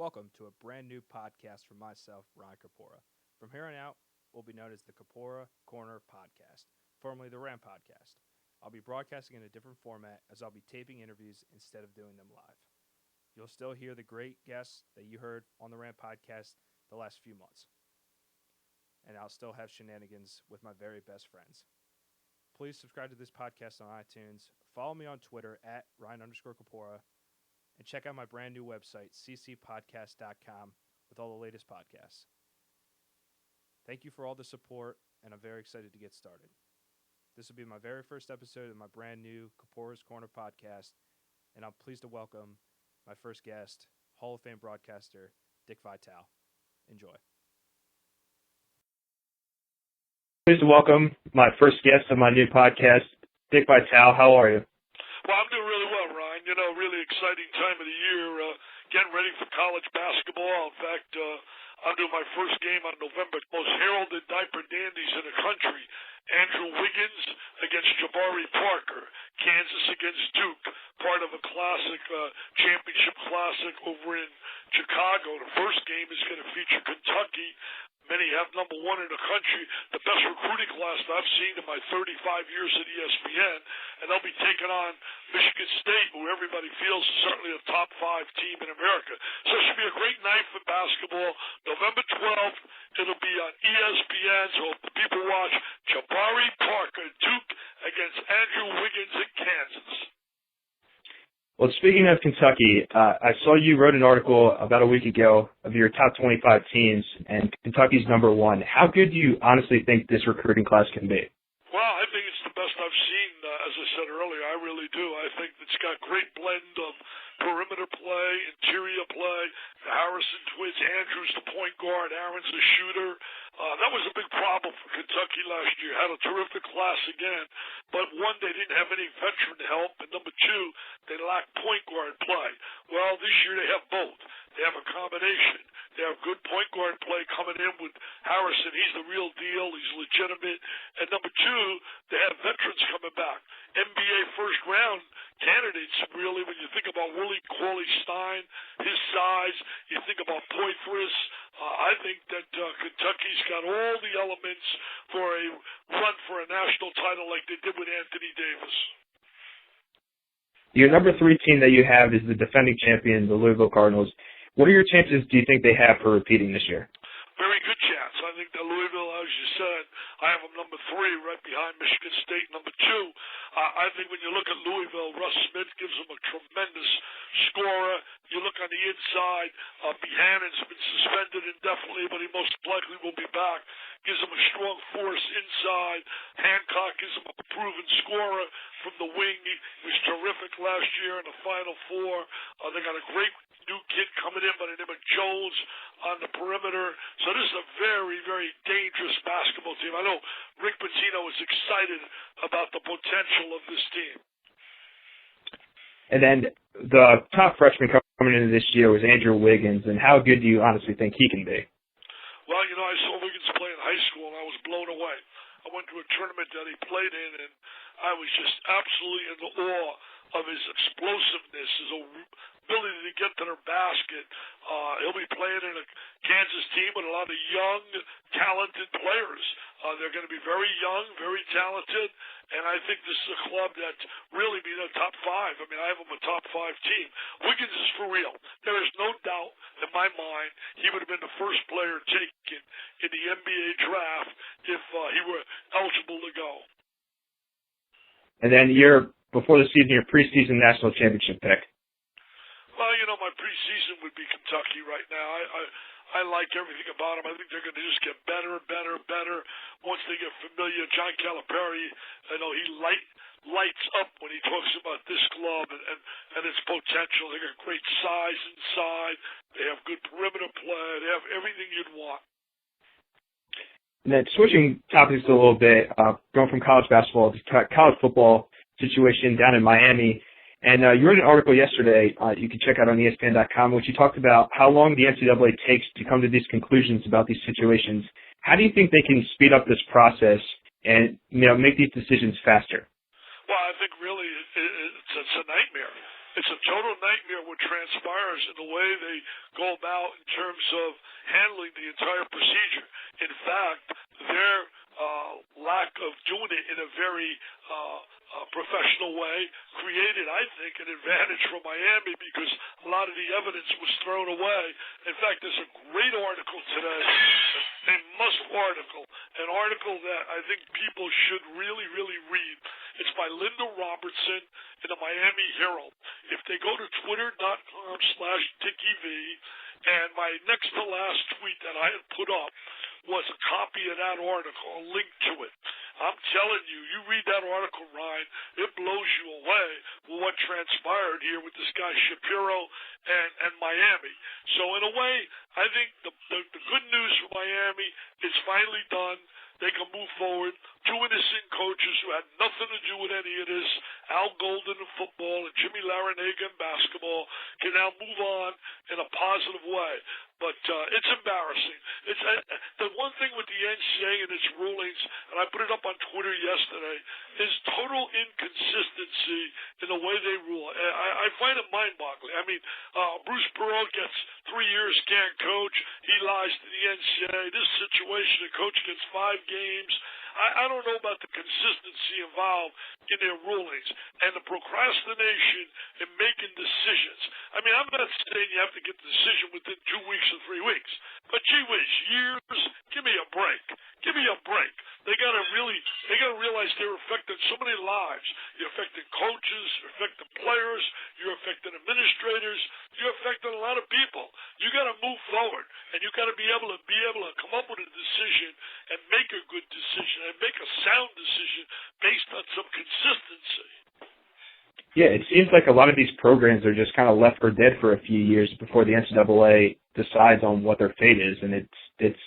Welcome to a brand new podcast from myself, Ryan Corpora. From here on out, we'll be known as the Corpora Corner Podcast, formerly the Ram Podcast. I'll be broadcasting in a different format as I'll be taping interviews instead of doing them live. You'll still hear the great guests that you heard on the Ram Podcast the last few months. And I'll still have shenanigans with my very best friends. Please subscribe to this podcast on iTunes. Follow me on Twitter at Ryan_Corpora. And check out my brand new website, ccpodcast.com, with all the latest podcasts. Thank you for all the support, and I'm very excited to get started. This will be my very first episode of my brand new Corpora's Corner podcast, and I'm pleased to welcome my first guest, Hall of Fame broadcaster, Dick Vitale. Enjoy. Pleased to welcome my first guest of my new podcast, Dick Vitale. How are you? Well, I'm doing really well, Ryan. Really exciting time of the year, getting ready for college basketball. In fact, I'm doing my first game on November. Most heralded diaper dandies in the country. Andrew Wiggins against Jabari Parker. Kansas against Duke. Part of a classic, championship classic over in Chicago. The first game is going to feature Kentucky. Many have number one in the country, the best recruiting class that I've seen in my 35 years at ESPN, and they'll be taking on Michigan State, who everybody feels is certainly a top 5 team in America. So it should be a great night for basketball. November 12th, it'll be on ESPN, so people watch Jabari Parker, Duke, against Andrew Wiggins in Kansas. Well, speaking of Kentucky, I saw you wrote an article about a week ago of your top 25 teams, and Kentucky's number one. How good do you honestly think this recruiting class can be? Well, I think it's the best I've seen, as I said earlier. I really do. I think it's got great blend of perimeter play, interior play. The Harrison twins, Andrews the point guard, Aaron's the shooter. That was a big problem for Kentucky last year. Had a terrific class again, but one, they didn't have any veteran help, and number two, they lacked point guard play. Well, this year they have both. They have a combination. They have good point guard play coming in with Harrison. He's the real deal. He's legitimate. And number two, they have veterans coming back. NBA first round candidates, really, when you think about Willie Cauley-Stein, his size, you think about Poitras. I think that Kentucky's got all the elements for a run for a national title like they did with Anthony Davis. Your number 3 team that you have is the defending champion, the Louisville Cardinals. What are your chances do you think they have for repeating this year? Very good chance. I think that Louisville, as you said, I have them number 3 right behind Michigan State, number 2. I think when you look at Louisville, Russ Smith gives them a tremendous scorer. You look on the inside, Buchanan's been suspended indefinitely, but he most likely will be back. Gives them a strong force inside. Hancock gives them a proven scorer from the wing. He was terrific last year in the Final Four. They got a great new kid coming in by the name of Jones on the perimeter. So this is a very, very dangerous basketball team. I know Rick Pitino is excited about the potential of this team. And then the top freshman coming into this year was Andrew Wiggins. And how good do you honestly think he can be? Well, I saw Wiggins play in high school, and I was blown away. I went to a tournament that he played in, and I was just absolutely in awe of his explosiveness, his ability to get to the basket. He'll be playing in a Kansas team with a lot of young, talented players. They're going to be very young, very talented, and I think this is a club that's really be the top 5. I mean, I have them a top 5 team. Wiggins is for real. There is no doubt in my mind he would have been the first player taken in the NBA draft if he were eligible to go. And then before the season, your preseason national championship pick. Well, my preseason would be Kentucky right now. I like everything about them. I think they're going to just get better and better and better once they get familiar. John Calipari, I know he lights up when he talks about this club and its potential. They got great size inside. They have good perimeter play. They have everything you'd want. And then switching topics a little bit, going from college basketball to college football situation down in Miami. And you wrote an article yesterday you can check out on ESPN.com, which you talked about how long the NCAA takes to come to these conclusions about these situations. How do you think they can speed up this process and make these decisions faster? Well, I think really it's a nightmare. It's a total nightmare what transpires in the way they go about in terms of handling the entire procedure. In fact, their lack of doing it in a very professional way created, I think, an advantage for Miami because a lot of the evidence was thrown away. In fact, there's a great article today, a must article, an article that I think people should really, really read. It's by Linda Robertson in the Miami Herald. If they go to twitter.com/DickieV, and my next to last tweet that I had put up was a copy of that article, a link to it. I'm telling you, you read that article, Ryan, it blows you away with what transpired here with this guy Shapiro and Miami. So in a way, I think the good news for Miami is finally done. They can move forward. Two innocent coaches who had nothing to do with any of this, Al Golden in football and Jimmy Larinaga in basketball, can now move on in a positive way. But it's embarrassing. It's the one thing with the NCAA and its rulings, and I put it up on Twitter yesterday, is total inconsistency in the way they rule. I find it mind-boggling. I mean, Bruce Pearl gets 3 years, can't coach. He lies to the NCAA. This situation, the coach gets 5 games. I don't know about the consistency involved in their rulings and the procrastination in making decisions. I mean, I'm not saying you have to get the decision within 2 weeks or 3 weeks, but gee whiz, years, give me a break. Give me a break. They gotta realize they're affecting so many lives. You're affecting coaches, you're affecting players, you're affecting administrators, you're affecting a lot of people. You gotta move forward, and you gotta be able to come up with a decision and make a good decision and make a sound decision based on some consistency. Yeah, it seems like a lot of these programs are just kind of left for dead for a few years before the NCAA decides on what their fate is, and it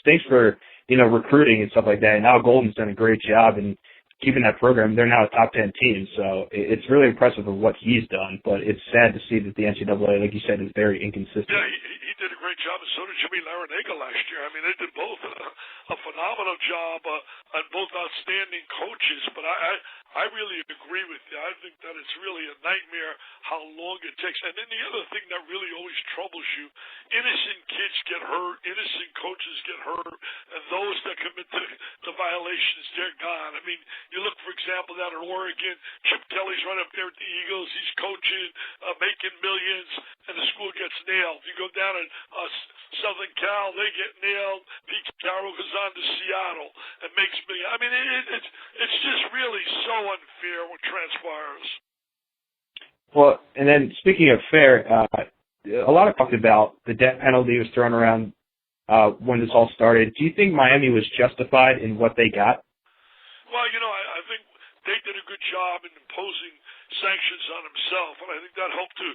stinks for recruiting and stuff like that. And Al Golden's done a great job in keeping that program. They're now a top 10 team, so it's really impressive of what he's done. But it's sad to see that the NCAA, like you said, is very inconsistent. Yeah, he did a great job, and so did Jimmy Larinaga last year. I mean, they did both a phenomenal job on both outstanding coaches. But I really agree with you. I think that it's really a nightmare how long it takes. And then the other thing that really always troubles you, innocent kids get hurt, innocent coaches get hurt, and those that commit the violations, they're gone. I mean, you look, for example, down in Oregon, Chip Kelly's right up there with the Eagles. He's coaching, making millions, and the school gets nailed. You go down in Southern Cal, they get nailed. Pete Carroll goes on to Seattle and makes millions. I mean, it's just really so unfair what transpires. Well, and then speaking of fair, a lot of talked about the death penalty was thrown around when this all started. Do you think Miami was justified in what they got? Well, I think they did a good job in imposing sanctions on himself, and I think that helped to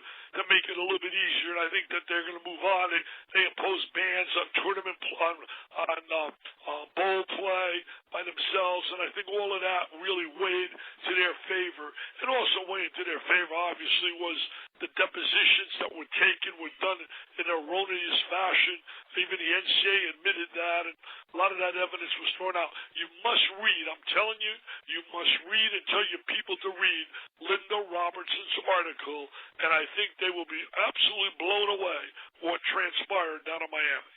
make it a little bit easier. And I think that they're going to move on. They imposed bans on tournament on bowl play by themselves, and I think all of that really weighed to their favor. And also weighed to their favor, obviously, was the depositions that were taken were done in an erroneous fashion. Even the NCAA admitted that, and a lot of that evidence was thrown out. You must read. I'm telling you, you must read and tell your people to read Linda Robertson's article, and I think they will be absolutely blown away what transpired down in Miami.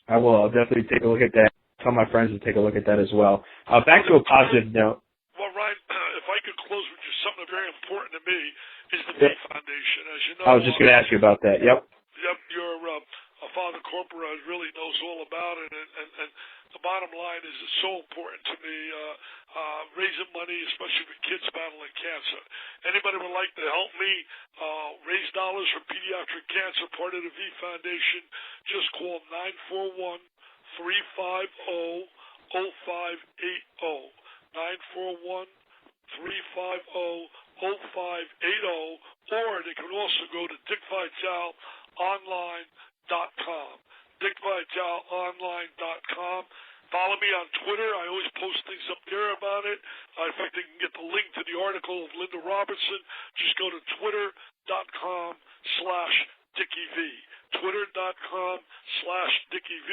I will. I'll definitely take a look at that. Tell my friends to take a look at that as well. Back to a positive note. Well, Ryan, if I could close with just something very important to me is the V Foundation. As you know, I was just going to ask you about that. Yep. Your father Corpora really knows all about it, and the bottom line is it's so important to me, raising money, especially for kids battling cancer. Anybody would like to help me raise dollars for pediatric cancer, part of the V Foundation, just call 941-350-0580. 941-350-0580, or they can also go to DickVitaleOnline.com. DickVitaleOnline.com. Follow me on Twitter. I always post things up there about it. In fact, you can get the link to the article of Linda Robertson. Just go to twitter.com/DickieV. Twitter.com/DickieV.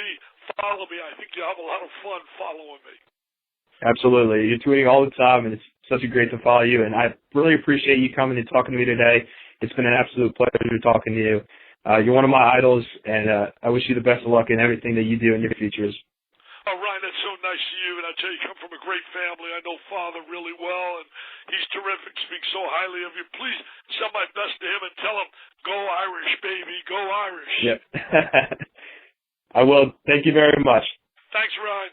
Follow me. I think you'll have a lot of fun following me. Absolutely. You're tweeting all the time, and it's such a great to follow you. And I really appreciate you coming and talking to me today. It's been an absolute pleasure talking to you. You're one of my idols, and I wish you the best of luck in everything that you do in your futures. Oh, Ryan, that's so nice of you, and I tell you, you come from a great family. I know Father really well, and he's terrific, speaks so highly of you. Please send my best to him and tell him, go Irish, baby, go Irish. Yep. I will. Thank you very much. Thanks, Ryan.